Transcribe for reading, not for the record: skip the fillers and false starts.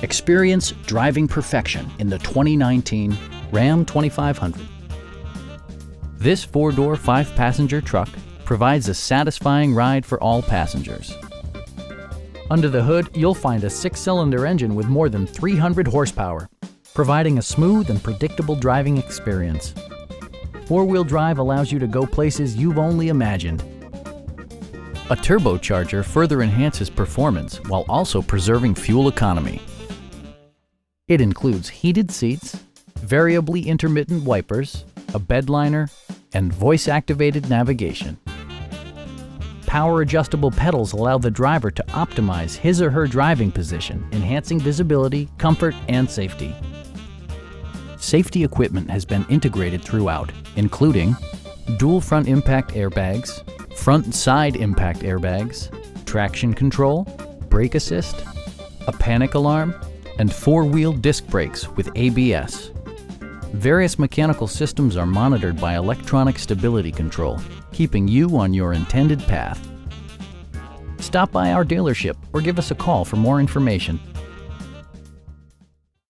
Experience driving perfection in the 2019 Ram 2500. This four-door, five-passenger truck provides a satisfying ride for all passengers. Under the hood, you'll find a six-cylinder engine with more than 300 horsepower, providing a smooth and predictable driving experience. Four-wheel drive allows you to go places you've only imagined. A turbocharger further enhances performance while also preserving fuel economy. It includes heated seats, variably intermittent wipers, a bed liner, and voice-activated navigation. Power-adjustable pedals allow the driver to optimize his or her driving position, enhancing visibility, comfort, and safety. Safety equipment has been integrated throughout, including dual front impact airbags, front and side impact airbags, traction control, brake assist, a panic alarm, and four-wheel disc brakes with ABS. Various mechanical systems are monitored by electronic stability control, keeping you on your intended path. Stop by our dealership or give us a call for more information.